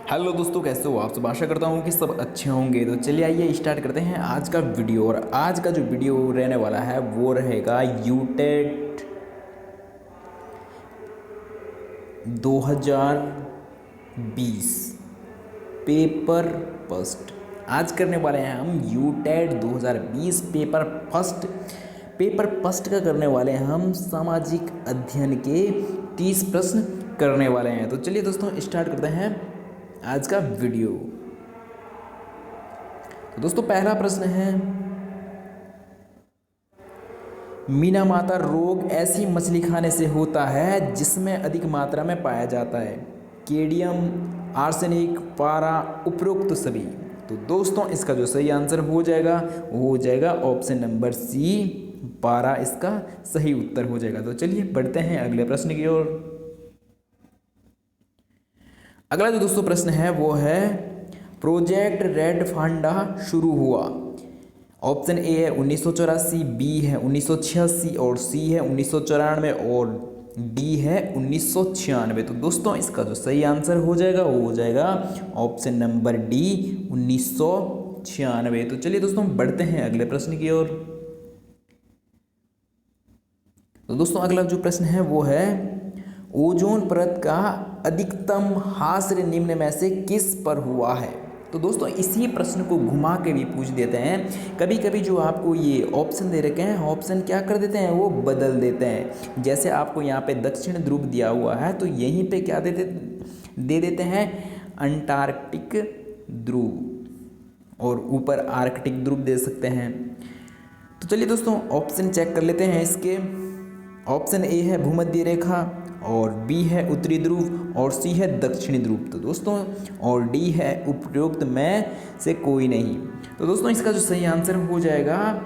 Hello दोस्तों, कैसे हो आप सब। आशा करता हूँ कि सब अच्छे होंगे। तो चलिए आइए स्टार्ट करते हैं आज का वीडियो। और आज का जो वीडियो रहने वाला है वो रहेगा यूटेट 2020 पेपर फर्स्ट। आज करने वाले हैं हम यूटेट 2020 पेपर फर्स्ट का करने वाले हैं हम सामाजिक अध्ययन के 30 प्रश्न करने वाले हैं। तो चलिए दोस्तों स्टार्ट करते हैं आज का वीडियो। तो दोस्तों पहला प्रश्न है, मीना माता रोग ऐसी मछली खाने से होता है जिसमें अधिक मात्रा में पाया जाता है। केडियम, आर्सेनिक, पारा, उपरोक्त सभी। तो दोस्तों इसका जो सही आंसर हो जाएगा वो हो जाएगा ऑप्शन नंबर सी, पारा इसका सही उत्तर हो जाएगा। तो चलिए बढ़ते हैं अगले प्रश्न की ओर। अगला जो दोस्तों प्रश्न है वो है, प्रोजेक्ट रेड फांडा शुरू हुआ। ऑप्शन ए है 1984, बी है 1986 और सी है 1994 और डी है 1996। तो दोस्तों इसका जो सही आंसर हो जाएगा वो हो जाएगा ऑप्शन नंबर डी 1996। तो चलिए दोस्तों बढ़ते हैं अगले प्रश्न की ओर। तो दोस्तों अगला जो प्रश्न है वो है, ओजोन परत का अधिकतम हास्य निम्न में से किस पर हुआ है। तो दोस्तों इसी प्रश्न को घुमा के भी पूछ देते हैं। कभी कभी जो आपको ये ऑप्शन दे रखे हैं, ऑप्शन क्या कर देते हैं वो बदल देते हैं। जैसे आपको यहाँ पे दक्षिण ध्रुव दिया हुआ है तो यहीं पे क्या दे देते हैं अंटार्कटिक ध्रुव, और ऊपर आर्कटिक ध्रुव दे सकते हैं। तो चलिए दोस्तों ऑप्शन चेक कर लेते हैं इसके। ऑप्शन ए है भूमध्य रेखा, और बी है उत्तरी ध्रुव, और सी है दक्षिणी ध्रुव। तो दोस्तों और डी है उपरोक्त में से कोई नहीं। तो दोस्तों इसका जो सही आंसर हो जाएगा,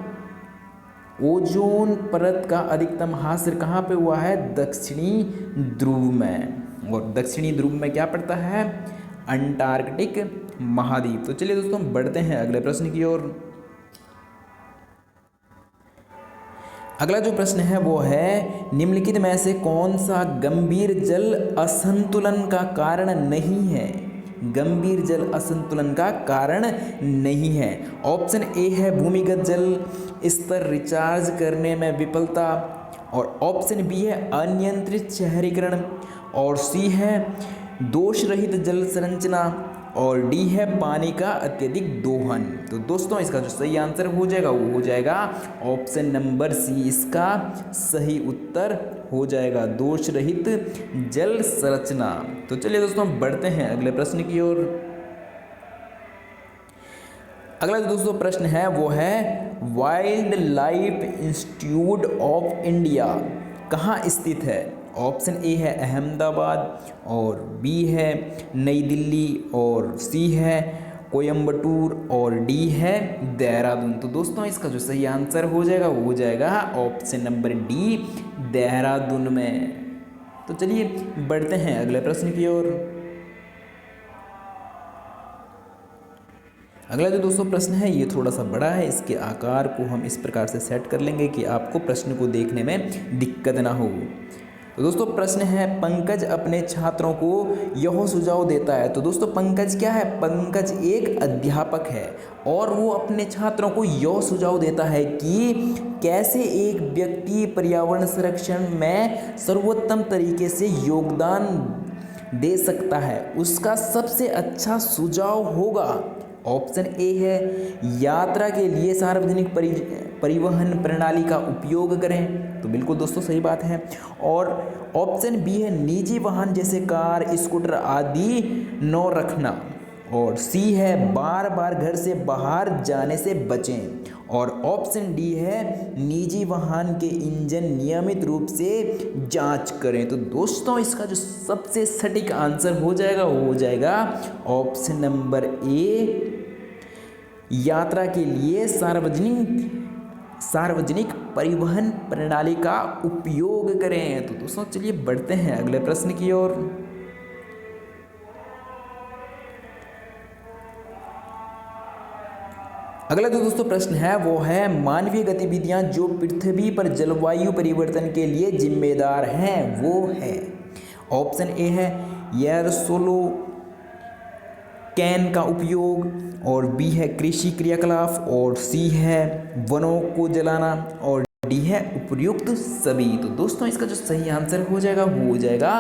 ओजोन परत का अधिकतम हास्य कहाँ पे हुआ है, दक्षिणी ध्रुव में। और दक्षिणी ध्रुव में क्या पड़ता है, अंटार्कटिक महाद्वीप। तो चलिए दोस्तों बढ़ते हैं अगले प्रश्न की ओर। अगला जो प्रश्न है वो है, निम्नलिखित में से कौन सा गंभीर जल असंतुलन का कारण नहीं है। गंभीर जल असंतुलन का कारण नहीं है। ऑप्शन ए है भूमिगत जल स्तर रिचार्ज करने में विफलता, और ऑप्शन बी है अनियंत्रित शहरीकरण, और सी है दोष रहित जल संरचना, और डी है पानी का अत्यधिक दोहन। तो दोस्तों इसका जो सही आंसर हो जाएगा वो हो जाएगा ऑप्शन नंबर सी, इसका सही उत्तर हो जाएगा दोष रहित जल संरचना। तो चलिए दोस्तों बढ़ते हैं अगले प्रश्न की ओर। अगला जो दोस्तों प्रश्न है वो है, wild life institute of India कहाँ स्थित है। ऑप्शन ए है अहमदाबाद, और बी है नई दिल्ली, और सी है कोयम्बटूर, और डी है देहरादून। तो दोस्तों इसका जो सही आंसर हो जाएगा वो हो जाएगा ऑप्शन नंबर डी, देहरादून में। तो चलिए बढ़ते हैं अगले प्रश्न की ओर। अगला जो दोस्तों प्रश्न है ये थोड़ा सा बड़ा है, इसके आकार को हम इस प्रकार से सेट कर लेंगे कि आपको प्रश्न को देखने में दिक्कत ना हो। तो दोस्तों प्रश्न है, पंकज अपने छात्रों को यह सुझाव देता है। तो दोस्तों पंकज क्या है, पंकज एक अध्यापक है और वो अपने छात्रों को यह सुझाव देता है कि कैसे एक व्यक्ति पर्यावरण संरक्षण में सर्वोत्तम तरीके से योगदान दे सकता है। उसका सबसे अच्छा सुझाव होगा, ऑप्शन ए है यात्रा के लिए सार्वजनिक परिवहन प्रणाली का उपयोग करें। तो बिल्कुल दोस्तों सही बात है। और ऑप्शन बी है निजी वाहन जैसे कार, स्कूटर आदि न रखना, और सी है बार बार घर से बाहर जाने से बचें, और ऑप्शन डी है निजी वाहन के इंजन नियमित रूप से जांच करें। तो दोस्तों इसका जो सबसे सटीक आंसर हो जाएगा वो हो जाएगा ऑप्शन नंबर ए, यात्रा के लिए सार्वजनिक परिवहन प्रणाली का उपयोग करें। तो दोस्तों चलिए बढ़ते हैं अगले प्रश्न की ओर। अगला जो दोस्तों प्रश्न है वो है, मानवीय गतिविधियां जो पृथ्वी पर जलवायु परिवर्तन के लिए जिम्मेदार हैं वो है। ऑप्शन ए है एयरोसोल कैन का उपयोग, और बी है कृषि क्रियाकलाप, और सी है वनों को जलाना, और डी है उपयुक्त सभी। तो दोस्तों इसका जो सही आंसर हो जाएगा वो हो जाएगा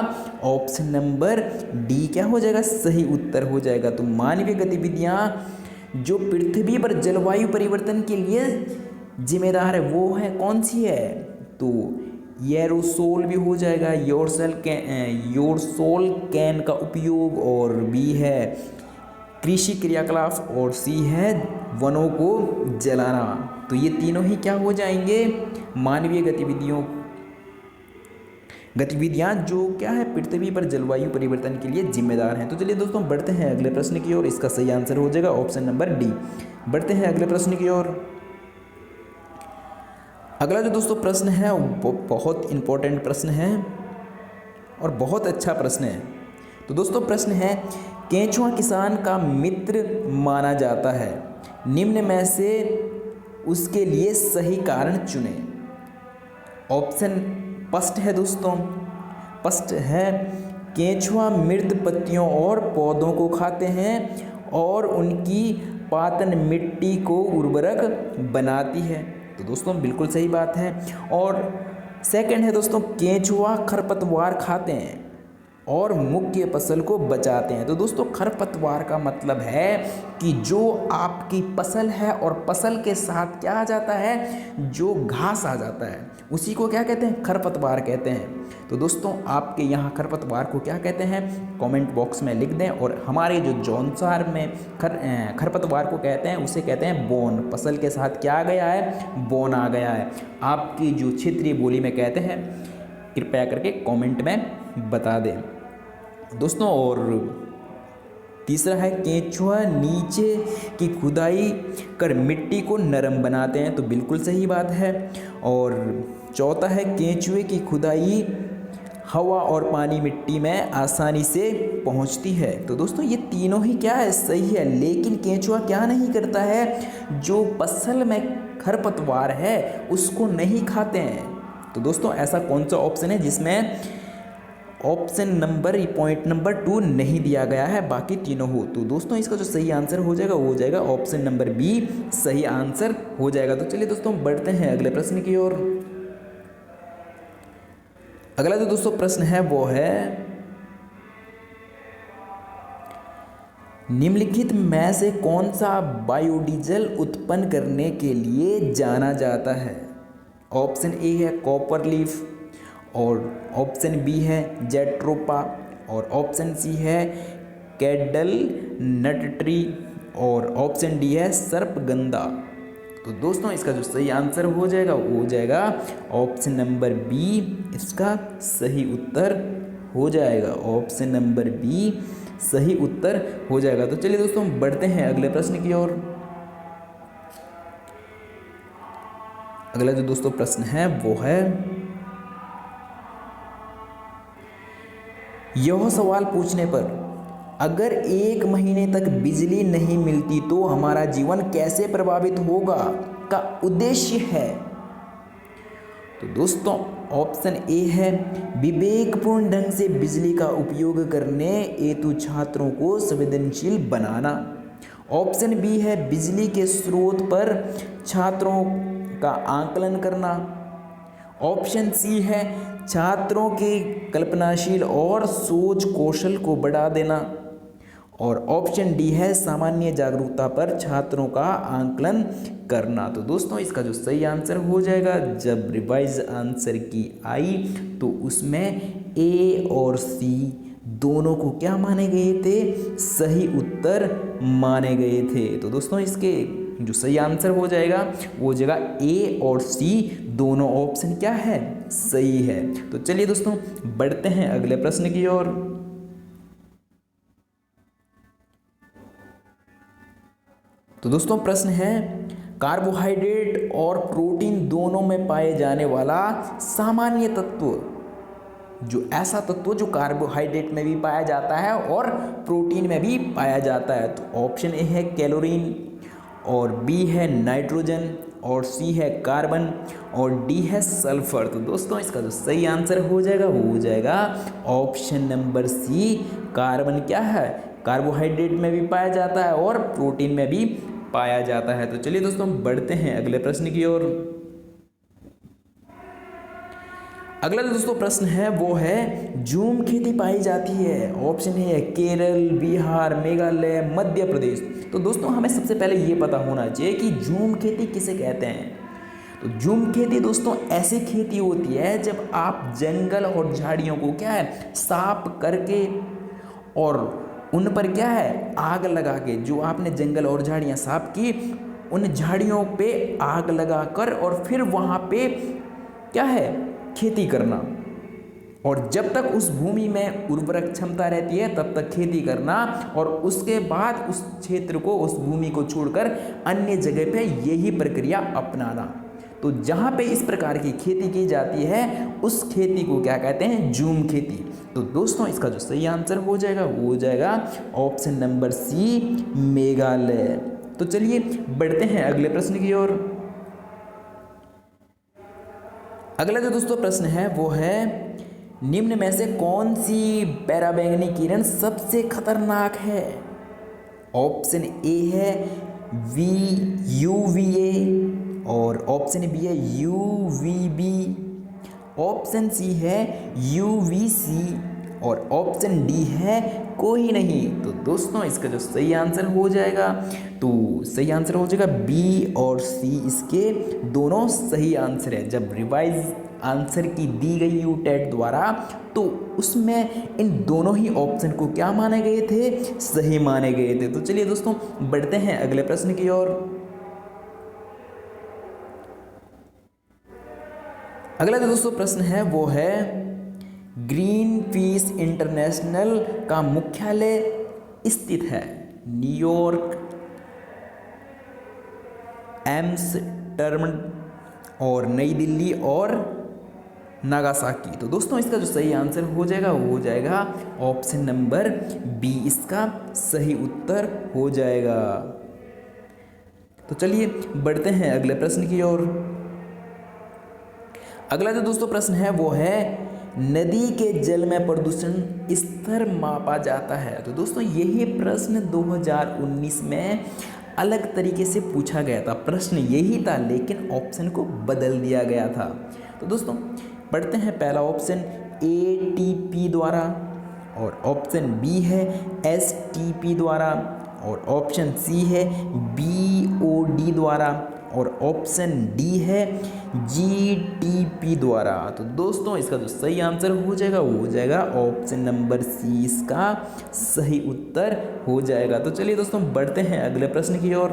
ऑप्शन नंबर डी, क्या हो जाएगा, सही उत्तर हो जाएगा। तो मानवीय गतिविधियां जो पृथ्वी पर जलवायु परिवर्तन के लिए जिम्मेदार है वो है कौन सी है, तो एरोसोल भी हो जाएगा, योरसोल कैन का उपयोग, और बी है कृषि क्रियाकलाप, और सी है वनों को जलाना। तो ये तीनों ही क्या हो जाएंगे, मानवीय गतिविधियां जो क्या है पृथ्वी पर जलवायु परिवर्तन के लिए जिम्मेदार हैं। तो चलिए दोस्तों बढ़ते हैं अगले प्रश्न की ओर। इसका सही आंसर हो जाएगा ऑप्शन नंबर डी। बढ़ते हैं अगले प्रश्न की ओर। अगला जो दोस्तों प्रश्न है वो बहुत इंपॉर्टेंट प्रश्न है और बहुत अच्छा प्रश्न है। तो दोस्तों प्रश्न है, केंचुआ किसान का मित्र माना जाता है, निम्न में से उसके लिए सही कारण चुने। ऑप्शन फर्स्ट है दोस्तों, फर्स्ट है केंचुआ मृत पत्तियों और पौधों को खाते हैं और उनकी पातन मिट्टी को उर्वरक बनाती है। तो दोस्तों बिल्कुल सही बात है। और सेकंड है दोस्तों, केंचुआ खरपतवार खाते हैं और मुख्य फसल को बचाते हैं। तो दोस्तों खरपतवार का मतलब है कि जो आपकी फसल है और फसल के साथ क्या आ जाता है, जो घास आ जाता है उसी को क्या कहते हैं, खरपतवार कहते हैं। तो दोस्तों आपके यहाँ खरपतवार को क्या कहते हैं, कमेंट बॉक्स में लिख दें। और हमारे जो जौनसार में खरपतवार को कहते हैं उसे कहते हैं बोन। फसल के साथ क्या आ गया है, बोन आ गया है। आपकी जो क्षेत्रीय बोली में कहते हैं कृपया करके कमेंट में बता दें दोस्तों। और तीसरा है केंचुआ नीचे की खुदाई कर मिट्टी को नरम बनाते हैं। तो बिल्कुल सही बात है। और चौथा है केंचुए की खुदाई हवा और पानी मिट्टी में आसानी से पहुंचती है। तो दोस्तों ये तीनों ही क्या है, सही है। लेकिन केंचुआ क्या नहीं करता है, जो फसल में खरपतवार है उसको नहीं खाते हैं। तो दोस्तों ऐसा कौन सा ऑप्शन है जिसमें ऑप्शन नंबर पॉइंट नंबर 2 नहीं दिया गया है, बाकी तीनों हो। तो दोस्तों इसका जो सही आंसर हो जाएगा वो हो जाएगा ऑप्शन नंबर बी, सही आंसर हो जाएगा। तो चलिए दोस्तों बढ़ते हैं अगले प्रश्न की ओर। अगला जो दोस्तों प्रश्न है वो है, निम्नलिखित में से कौन सा बायोडीजल उत्पन्न करने के लिए जाना जाता है। ऑप्शन ए है कॉपर लीफ, और ऑप्शन बी है जेट्रोपा, और ऑप्शन सी है कैडल नट ट्री, और ऑप्शन डी है सर्पगंधा। तो दोस्तों इसका जो सही आंसर हो जाएगा वो हो जाएगा ऑप्शन नंबर बी, इसका सही उत्तर हो जाएगा। ऑप्शन नंबर बी सही उत्तर हो जाएगा। तो चलिए दोस्तों बढ़ते हैं अगले प्रश्न की ओर। अगला जो दोस्तों प्रश्न है वो है, यह सवाल पूछने पर अगर 1 महीने तक बिजली नहीं मिलती तो हमारा जीवन कैसे प्रभावित होगा का उद्देश्य है। तो दोस्तों ऑप्शन ए है विवेकपूर्ण ढंग से बिजली का उपयोग करने हेतु छात्रों को संवेदनशील बनाना। ऑप्शन बी है बिजली के स्रोत पर छात्रों का आकलन करना। ऑप्शन सी है छात्रों के कल्पनाशील और सोच कौशल को बढ़ा देना। और ऑप्शन डी है सामान्य जागरूकता पर छात्रों का आकलन करना। तो दोस्तों इसका जो सही आंसर हो जाएगा, जब रिवाइज आंसर की आई तो उसमें ए और सी दोनों को क्या माने गए थे, सही उत्तर माने गए थे। तो दोस्तों इसके जो सही आंसर हो जाएगा वो हो जाएगा ए और सी दोनों ऑप्शन क्या है, सही है। तो चलिए दोस्तों बढ़ते हैं अगले प्रश्न की ओर। तो दोस्तों प्रश्न है, कार्बोहाइड्रेट और प्रोटीन दोनों में पाए जाने वाला सामान्य तत्व, जो ऐसा तत्व जो कार्बोहाइड्रेट में भी पाया जाता है और प्रोटीन में भी पाया जाता है। तो ऑप्शन ए है कैलोरीन, और बी है नाइट्रोजन, और सी है कार्बन और डी है सल्फर। तो दोस्तों इसका जो सही आंसर हो जाएगा वो हो जाएगा ऑप्शन नंबर सी, कार्बन क्या है, कार्बोहाइड्रेट में भी पाया जाता है और प्रोटीन में भी पाया जाता है। तो चलिए दोस्तों बढ़ते हैं अगले प्रश्न की ओर। अगला जो दोस्तों प्रश्न है वो है झूम खेती पाई जाती है। ऑप्शन है केरल, बिहार, मेघालय, मध्य प्रदेश। तो दोस्तों हमें सबसे पहले ये पता होना चाहिए कि झूम खेती किसे कहते हैं। तो झूम खेती दोस्तों ऐसी खेती होती है जब आप जंगल और झाड़ियों को क्या है साफ करके और उन पर क्या है आग लगा के, जो आपने जंगल और झाड़ियाँ साफ की उन झाड़ियों पे आग लगाकर और फिर वहाँ पे क्या है खेती करना, और जब तक उस भूमि में उर्वरक क्षमता रहती है तब तक खेती करना, और उसके बाद उस क्षेत्र को उस भूमि को छोड़कर अन्य जगह पे यही प्रक्रिया अपनाना। तो जहाँ पे इस प्रकार की खेती की जाती है उस खेती को क्या कहते हैं, झूम खेती। तो दोस्तों इसका जो सही आंसर हो जाएगा वो हो जाएगा ऑप्शन नंबर सी, मेघालय। तो चलिए बढ़ते हैं अगले प्रश्न की ओर। अगला जो दोस्तों प्रश्न है वो है निम्न में से कौन सी पराबैंगनी किरण सबसे खतरनाक है। ऑप्शन ए है UVA और ऑप्शन बी है UVB, ऑप्शन सी है UVC और ऑप्शन डी है कोई नहीं। तो दोस्तों इसका जो सही आंसर हो जाएगा तो सही आंसर हो जाएगा बी और सी, इसके दोनों सही आंसर है। जब रिवाइज आंसर की दी गई यूटेट द्वारा तो उसमें इन दोनों ही ऑप्शन को क्या माने गए थे, सही माने गए थे। तो चलिए दोस्तों बढ़ते हैं अगले प्रश्न की ओर। अगला जो दोस्तों प्रश्न है वो है ग्रीन पीस इंटरनेशनल का मुख्यालय स्थित है न्यूयॉर्क, एम्स्टर्डम और नई दिल्ली और नागासाकी। तो दोस्तों इसका जो सही आंसर हो जाएगा वो हो जाएगा ऑप्शन नंबर बी, इसका सही उत्तर हो जाएगा। तो चलिए बढ़ते हैं अगले प्रश्न की ओर। अगला जो दोस्तों प्रश्न है वो है नदी के जल में प्रदूषण स्तर मापा जाता है। तो दोस्तों यही प्रश्न 2019 में अलग तरीके से पूछा गया था। प्रश्न यही था लेकिन ऑप्शन को बदल दिया गया था। तो दोस्तों पढ़ते हैं पहला ऑप्शन ATP द्वारा और ऑप्शन बी है STP द्वारा और ऑप्शन सी है BOD द्वारा और ऑप्शन डी है GTP द्वारा। तो दोस्तों इसका जो सही आंसर हो जाएगा वो हो जाएगा ऑप्शन नंबर सी, इसका सही उत्तर हो जाएगा। तो चलिए दोस्तों बढ़ते हैं अगले प्रश्न की ओर।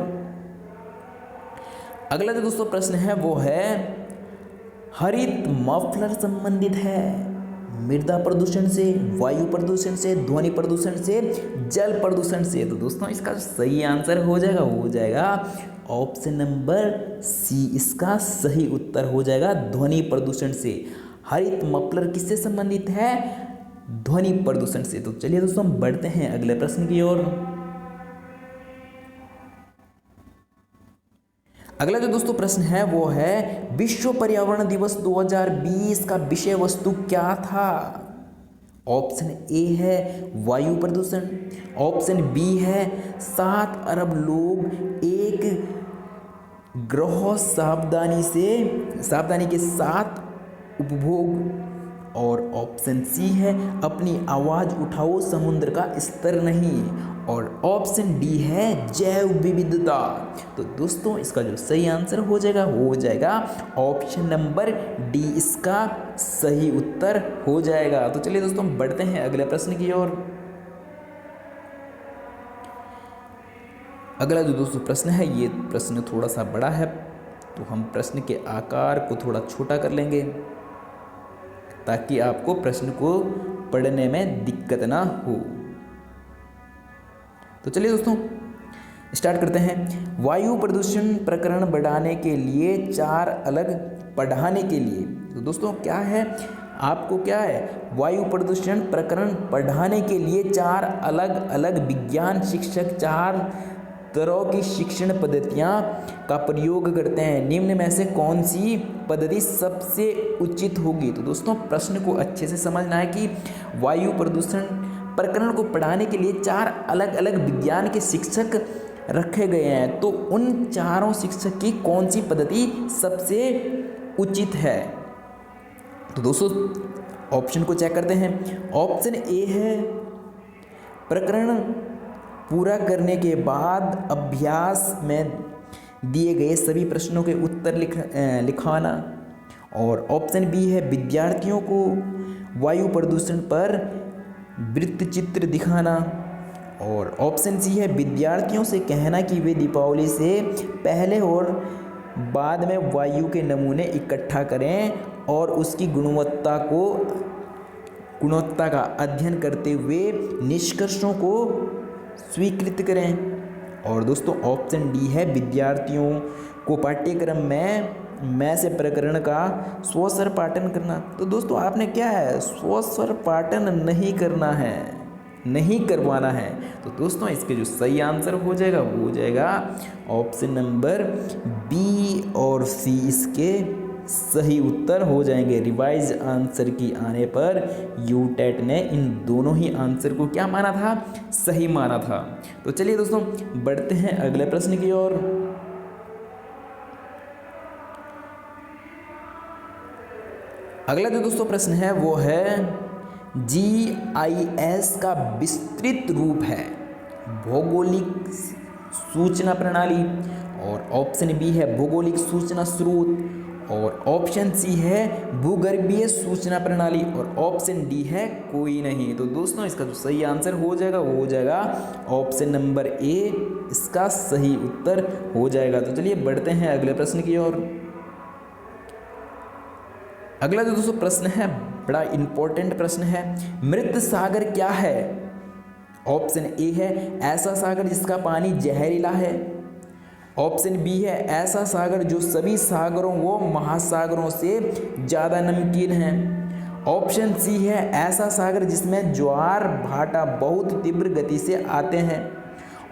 अगला जो दोस्तों प्रश्न है वो है हरित मफलर संबंधित है मृदा प्रदूषण से, वायु प्रदूषण से, ध्वनि प्रदूषण से, जल प्रदूषण से। तो दोस्तों इसका सही आंसर हो जाएगा वो हो जाएगा ऑप्शन नंबर सी, इसका सही उत्तर हो जाएगा ध्वनि प्रदूषण से। हरित मफलर किससे संबंधित है, ध्वनि प्रदूषण से। तो चलिए दोस्तों बढ़ते हैं अगले प्रश्न की ओर। अगला जो दोस्तों प्रश्न है वो है विश्व पर्यावरण दिवस 2020 का विषय वस्तु क्या था। ऑप्शन ए है वायु प्रदूषण, ऑप्शन बी है 7 अरब लोग एक ग्रह सावधानी के साथ उपभोग, और ऑप्शन सी है अपनी आवाज़ उठाओ समुद्र का स्तर नहीं, और ऑप्शन डी है जैव विविधता। तो दोस्तों इसका जो सही आंसर हो जाएगा वो हो जाएगा ऑप्शन नंबर डी, इसका सही उत्तर हो जाएगा। तो चलिए दोस्तों बढ़ते हैं अगले प्रश्न की ओर। अगला जो दोस्तों प्रश्न है ये प्रश्न थोड़ा सा बड़ा है, तो हम प्रश्न के आकार को थोड़ा छोटा कर लेंगे ताकि आपको प्रश्न को पढ़ने में दिक्कत ना हो। तो चलिए दोस्तों स्टार्ट करते हैं। वायु प्रदूषण प्रकरण बढ़ाने के लिए 4 अलग पढ़ाने के लिए। तो दोस्तों क्या है, आपको क्या है वायु प्रदूषण प्रकरण पढ़ाने के लिए 4 अलग अलग विज्ञान शिक्षक 4 तरह की शिक्षण पद्धतियाँ का प्रयोग करते हैं? निम्न में से कौन सी पद्धति सबसे उचित होगी? तो दोस्तों प्रश्न को अच्छे से समझना है कि वायु प्रदूषण प्रकरण को पढ़ाने के लिए 4 अलग अलग विज्ञान के शिक्षक रखे गए हैं। तो उन चारों शिक्षक की कौन सी पद्धति सबसे उचित है? तो दोस्तों ऑप्शन को चेक करते हैं। ऑप्शन ए है प्रकरण पूरा करने के बाद अभ्यास में दिए गए सभी प्रश्नों के उत्तर लिखाना। और ऑप्शन बी है विद्यार्थियों को वायु प्रदूषण पर वृत्तचित्र दिखाना। और ऑप्शन सी है विद्यार्थियों से कहना कि वे दीपावली से पहले और बाद में वायु के नमूने इकट्ठा करें और उसकी गुणवत्ता का अध्ययन करते हुए निष्कर्षों को स्वीकृत करें। और दोस्तों ऑप्शन डी है विद्यार्थियों को पाठ्यक्रम में से प्रकरण का स्वस्वर पाठन करना। तो दोस्तों आपने क्या है, स्वस्वर पाठन नहीं करना है, नहीं करवाना है। तो दोस्तों इसके जो सही आंसर हो जाएगा वो हो जाएगा ऑप्शन नंबर बी और सी इसके सही उत्तर हो जाएंगे। रिवाइज आंसर की आने पर यूटेट ने इन दोनों ही आंसर को क्या माना था, सही माना था। तो चलिए दोस्तों बढ़ते हैं अगले प्रश्न की ओर। अगला जो दोस्तों प्रश्न है वो है GIS का विस्तृत रूप है भौगोलिक सूचना प्रणाली। और ऑप्शन बी है भौगोलिक सूचना स्रोत। और ऑप्शन सी है भूगर्भीय सूचना प्रणाली। और ऑप्शन डी है कोई नहीं। तो दोस्तों इसका जो सही आंसर हो जाएगा वो हो जाएगा ऑप्शन नंबर ए इसका सही उत्तर हो जाएगा। तो चलिए बढ़ते हैं अगले प्रश्न की ओर। अगला जो दोस्तों प्रश्न है बड़ा इंपॉर्टेंट प्रश्न है। मृत सागर क्या है? ऑप्शन ए है ऐसा सागर जिसका पानी जहरीला है। ऑप्शन बी है ऐसा सागर जो सभी सागरों व महासागरों से ज़्यादा नमकीन है। ऑप्शन सी है ऐसा सागर जिसमें ज्वार भाटा बहुत तीव्र गति से आते हैं।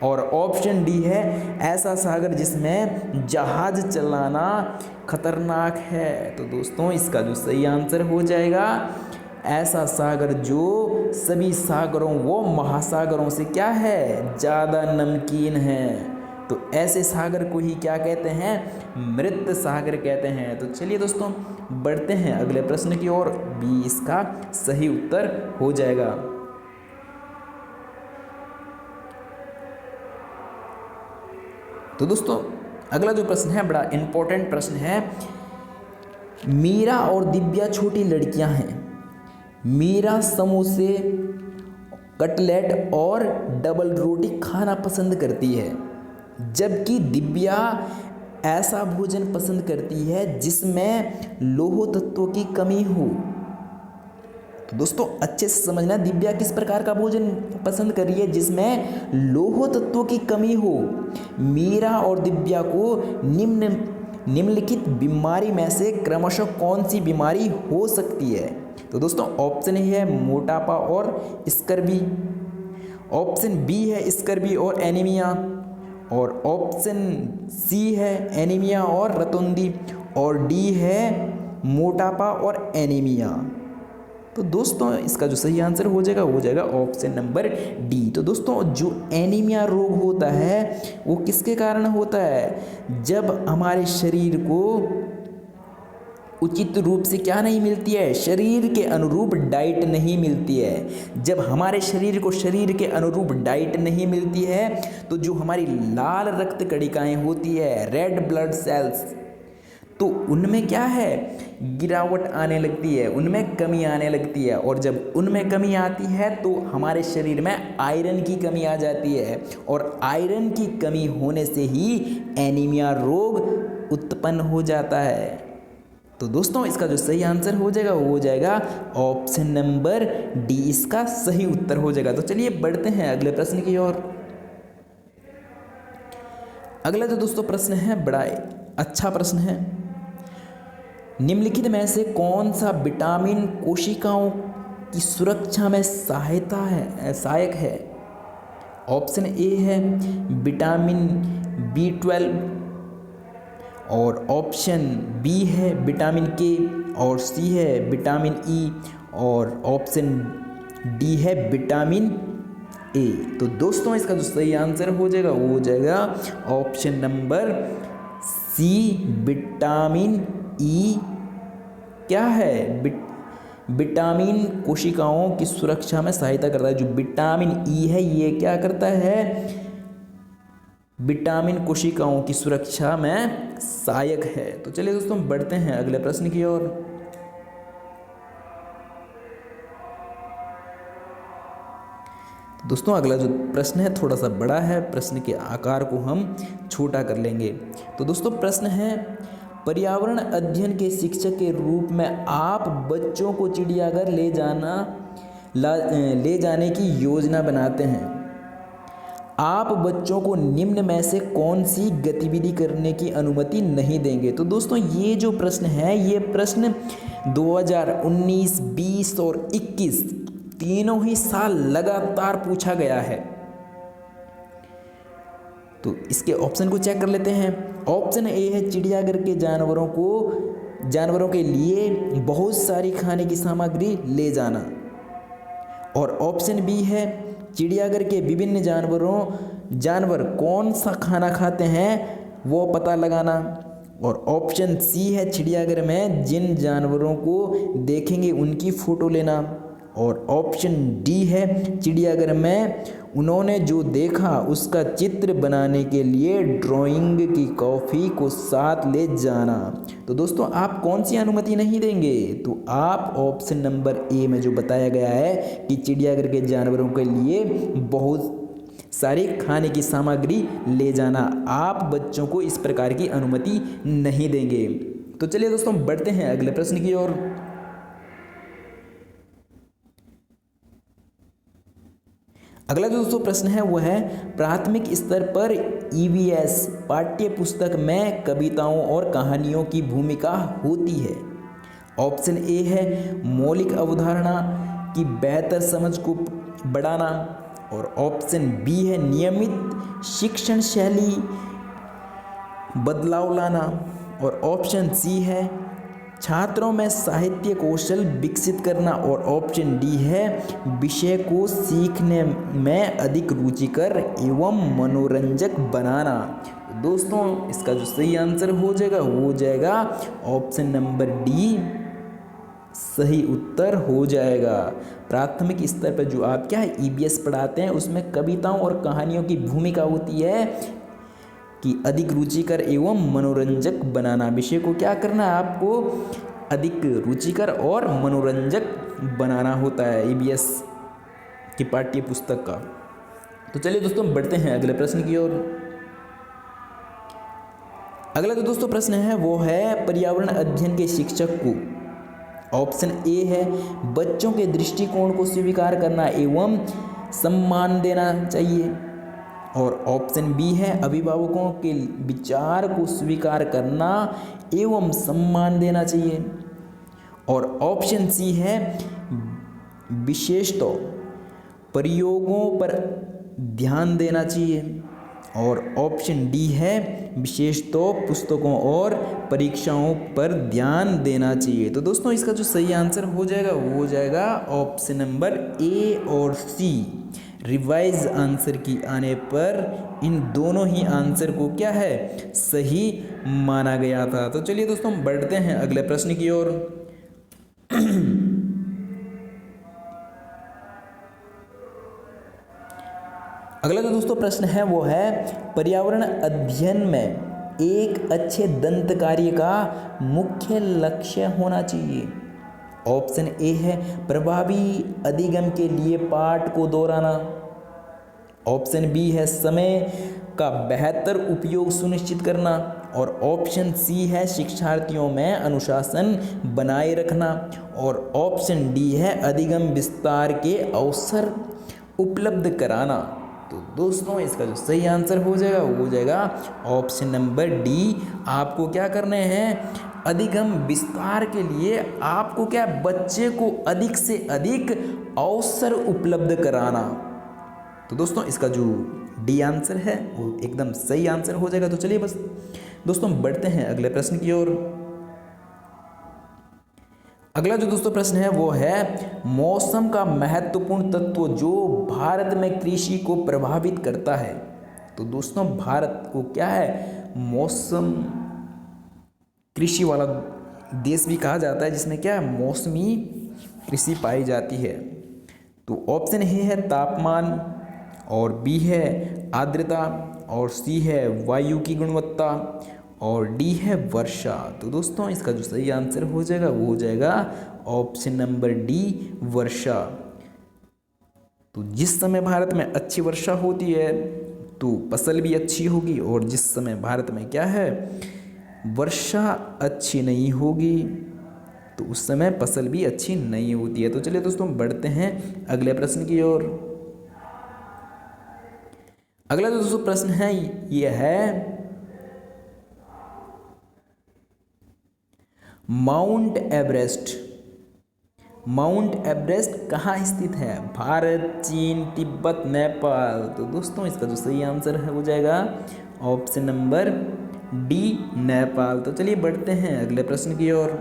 और ऑप्शन डी है ऐसा सागर जिसमें जहाज चलाना खतरनाक है। तो दोस्तों इसका जो सही आंसर हो जाएगा ऐसा सागर जो सभी सागरों व महासागरों से क्या है, ज़्यादा नमकीन है। तो ऐसे सागर को ही क्या कहते हैं, मृत सागर कहते हैं। तो चलिए दोस्तों बढ़ते हैं अगले प्रश्न की ओर। बी इसका सही उत्तर हो जाएगा। तो दोस्तों अगला जो प्रश्न है बड़ा इंपॉर्टेंट प्रश्न है। मीरा और दिव्या छोटी लड़कियां हैं। मीरा समोसे, कटलेट और डबल रोटी खाना पसंद करती है, जबकि दिव्या ऐसा भोजन पसंद करती है जिसमें लौह तत्वों की कमी हो। तो दोस्तों अच्छे से समझना, दिव्या किस प्रकार का भोजन पसंद कर रही है जिसमें लौह तत्वों की कमी हो। मीरा और दिव्या को निम्नलिखित बीमारी में से क्रमशः कौन सी बीमारी हो सकती है? तो दोस्तों ऑप्शन ए है मोटापा और स्कर्वी। ऑप्शन बी है स्कर्वी और एनीमिया। और ऑप्शन सी है एनीमिया और रतुंदी। और डी है मोटापा और एनीमिया। तो दोस्तों इसका जो सही आंसर हो जाएगा ऑप्शन नंबर डी। तो दोस्तों जो एनीमिया रोग होता है वो किसके कारण होता है? जब हमारे शरीर को उचित रूप से क्या नहीं मिलती है, शरीर के अनुरूप डाइट नहीं मिलती है। जब हमारे शरीर को शरीर के अनुरूप डाइट नहीं मिलती है तो जो हमारी लाल रक्त कणिकाएं होती है, रेड ब्लड सेल्स, तो उनमें क्या है, गिरावट आने लगती है, उनमें कमी आने लगती है। और जब उनमें कमी आती है तो हमारे शरीर में आयरन की कमी आ जाती है। और आयरन की कमी होने से ही एनीमिया रोग उत्पन्न हो जाता है। तो दोस्तों इसका जो सही आंसर हो जाएगा वो हो जाएगा ऑप्शन नंबर डी, इसका सही उत्तर हो जाएगा। तो चलिए बढ़ते हैं अगले प्रश्न की ओर। अगला जो दोस्तों प्रश्न है बड़ा अच्छा प्रश्न है। निम्नलिखित में से कौन सा विटामिन कोशिकाओं की सुरक्षा में सहायक है? ऑप्शन ए है विटामिन B12 और ऑप्शन बी है विटामिन के और सी है विटामिन ई और ऑप्शन डी है विटामिन ए। तो दोस्तों इसका जो सही आंसर हो जाएगा वो हो जाएगा option number C vitamin E. क्या है? विटामिन कोशिकाओं की सुरक्षा में सहायता करता है। जो विटामिन ई है ये क्या करता है? विटामिन कोशिकाओं की सुरक्षा में सहायक है। तो चलिए दोस्तों बढ़ते हैं अगले प्रश्न की ओर। दोस्तों अगला जो प्रश्न है थोड़ा सा बड़ा है, प्रश्न के आकार को हम छोटा कर लेंगे। तो दोस्तों प्रश्न है, पर्यावरण अध्ययन के शिक्षक के रूप में आप बच्चों को चिड़ियाघर ले जाने की योजना बनाते हैं। आप बच्चों को निम्न में से कौन सी गतिविधि करने की अनुमति नहीं देंगे? तो दोस्तों ये जो प्रश्न है ये प्रश्न 2019, 20 और 21 तीनों ही साल लगातार पूछा गया है। तो इसके ऑप्शन को चेक कर लेते हैं। ऑप्शन ए है चिड़ियाघर के जानवरों के लिए बहुत सारी खाने की सामग्री ले जाना और ऑप्शन बी है चिड़ियाघर के विभिन्न जानवर कौन सा खाना खाते हैं वो पता लगाना और ऑप्शन सी है चिड़ियाघर में जिन जानवरों को देखेंगे उनकी फ़ोटो लेना और ऑप्शन डी है चिड़ियाघर में उन्होंने जो देखा उसका चित्र बनाने के लिए ड्राइंग की कॉपी को साथ ले जाना। तो दोस्तों आप कौन सी अनुमति नहीं देंगे? तो आप ऑप्शन नंबर ए में जो बताया गया है कि चिड़ियाघर के जानवरों के लिए बहुत सारी खाने की सामग्री ले जाना, आप बच्चों को इस प्रकार की अनुमति नहीं देंगे। तो चलिए दोस्तों बढ़ते हैं अगले प्रश्न की ओर। अगला जो दोस्तों प्रश्न है वो है, प्राथमिक स्तर पर EVS पाठ्य पुस्तक में कविताओं और कहानियों की भूमिका होती है। ऑप्शन ए है मौलिक अवधारणा की बेहतर समझ को बढ़ाना और ऑप्शन बी है नियमित शिक्षण शैली बदलाव लाना और ऑप्शन सी है छात्रों में साहित्य कौशल विकसित करना और ऑप्शन डी है विषय को सीखने में अधिक रुचिकर एवं मनोरंजक बनाना। दोस्तों इसका जो सही आंसर हो जाएगा वो हो जाएगा ऑप्शन नंबर डी सही उत्तर हो जाएगा। प्राथमिक स्तर पर जो आप क्या है EVS पढ़ाते हैं उसमें कविताओं और कहानियों की भूमिका होती है कि अधिक रुचिकर एवं मनोरंजक बनाना। विषय को क्या करना है? आपको अधिक रुचिकर और मनोरंजक बनाना होता है EVS की पाठ्य पुस्तक का। तो चलिए दोस्तों बढ़ते हैं अगले प्रश्न की ओर। अगला जो दोस्तों प्रश्न है वो है पर्यावरण अध्ययन के शिक्षक को ऑप्शन ए है बच्चों के दृष्टिकोण को स्वीकार करना एवं सम्मान देना चाहिए और ऑप्शन बी है अभिभावकों के विचार को स्वीकार करना एवं सम्मान देना चाहिए और ऑप्शन सी है विशेषतः प्रयोगों पर ध्यान देना चाहिए और ऑप्शन डी है विशेषतः पुस्तकों और परीक्षाओं पर ध्यान देना चाहिए। तो दोस्तों इसका जो सही आंसर हो जाएगा वो हो जाएगा ऑप्शन नंबर ए और सी। रिवाइज आंसर की आने पर इन दोनों ही आंसर को क्या है सही माना गया था। तो चलिए दोस्तों बढ़ते हैं अगले प्रश्न की ओर। अगला जो दोस्तों प्रश्न है वो है पर्यावरण अध्ययन में एक अच्छे दंतकार्य का मुख्य लक्ष्य होना चाहिए। ऑप्शन ए है प्रभावी अधिगम के लिए पाठ को दोहराना। ऑप्शन बी है समय का बेहतर उपयोग सुनिश्चित करना और ऑप्शन सी है शिक्षार्थियों में अनुशासन बनाए रखना और ऑप्शन डी है अधिगम विस्तार के अवसर उपलब्ध कराना। तो दोस्तों इसका जो सही आंसर हो जाएगा वो हो जाएगा ऑप्शन नंबर डी। आपको क्या करने हैं अधिगम विस्तार के लिए आपको क्या बच्चे को अधिक से अधिक अवसर उपलब्ध कराना। तो दोस्तों इसका जो डी आंसर है वो एकदम सही आंसर हो जाएगा। तो चलिए बस दोस्तों बढ़ते हैं अगले प्रश्न की ओर। अगला जो दोस्तों प्रश्न है वो है मौसम का महत्वपूर्ण तत्व जो भारत में कृषि को प्रभावित करता है। तो दोस्तों भारत को क्या है, मौसम कृषि वाला देश भी कहा जाता है, जिसमें क्या है मौसमी कृषि पाई जाती है। तो ऑप्शन ए है तापमान, और बी है आर्द्रता, और सी है वायु की गुणवत्ता, और डी है वर्षा। तो दोस्तों इसका जो सही आंसर हो जाएगा वो हो जाएगा ऑप्शन नंबर डी, वर्षा। तो जिस समय भारत में अच्छी वर्षा होती है तो फसल भी अच्छी होगी, और जिस समय भारत में क्या है वर्षा अच्छी नहीं होगी तो उस समय फसल भी अच्छी नहीं होती है। तो चलिए दोस्तों बढ़ते हैं अगले प्रश्न की ओर। अगला जो दोस्तों प्रश्न है ये है माउंट एवरेस्ट। माउंट एवरेस्ट कहाँ स्थित है, भारत, चीन, तिब्बत, नेपाल। तो दोस्तों इसका जो सही आंसर है हो जाएगा ऑप्शन नंबर डी, नेपाल। तो चलिए बढ़ते हैं अगले प्रश्न की ओर,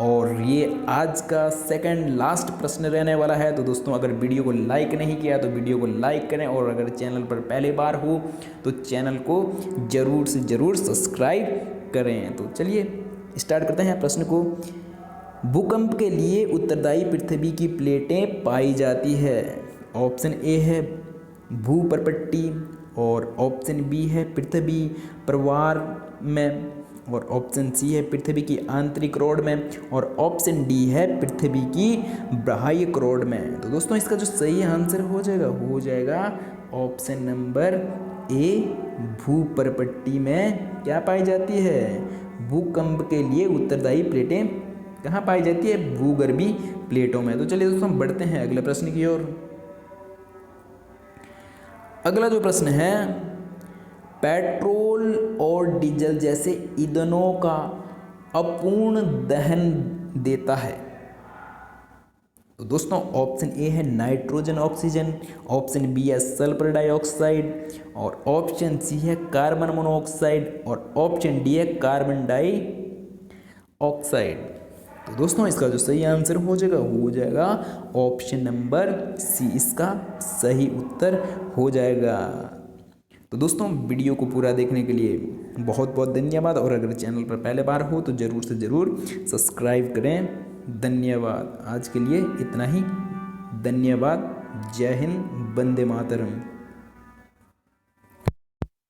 और ये आज का सेकंड लास्ट प्रश्न रहने वाला है। तो दोस्तों अगर वीडियो को लाइक नहीं किया तो वीडियो को लाइक करें, और अगर चैनल पर पहली बार हो तो चैनल को ज़रूर से ज़रूर सब्सक्राइब करें। तो चलिए स्टार्ट करते हैं प्रश्न को। भूकंप के लिए उत्तरदायी पृथ्वी की प्लेटें पाई जाती है। ऑप्शन ए है भूपर्पट्टी, और ऑप्शन बी है पृथ्वी प्रवार में, और ऑप्शन सी है पृथ्वी की आंतरिक रोड में, और ऑप्शन डी है पृथ्वी की बाह्य रोड में। तो दोस्तों इसका जो सही आंसर हो जाएगा ऑप्शन नंबर ए, भूपर्पट्टी में क्या पाई जाती है, भूकंप के लिए उत्तरदायी प्लेटें कहाँ पाई जाती है, भूगर्भी प्लेटों में। तो चलिए दोस्तों बढ़ते हैं अगले प्रश्न की ओर। अगला जो प्रश्न है पेट्रोल और डीजल जैसे ईंधनों का अपूर्ण दहन देता है। तो दोस्तों ऑप्शन ए है नाइट्रोजन ऑक्सीजन, ऑप्शन बी है सल्फर डाइऑक्साइड, और ऑप्शन सी है कार्बन मोनोऑक्साइड, और ऑप्शन डी है कार्बन डाइऑक्साइड। तो दोस्तों इसका जो सही आंसर हो जाएगा ऑप्शन नंबर सी, इसका सही उत्तर हो जाएगा। तो दोस्तों वीडियो को पूरा देखने के लिए बहुत बहुत धन्यवाद, और अगर चैनल पर पहले बार हो तो ज़रूर से ज़रूर सब्सक्राइब करें। धन्यवाद। आज के लिए इतना ही। धन्यवाद। जय हिंद। वंदे मातरम।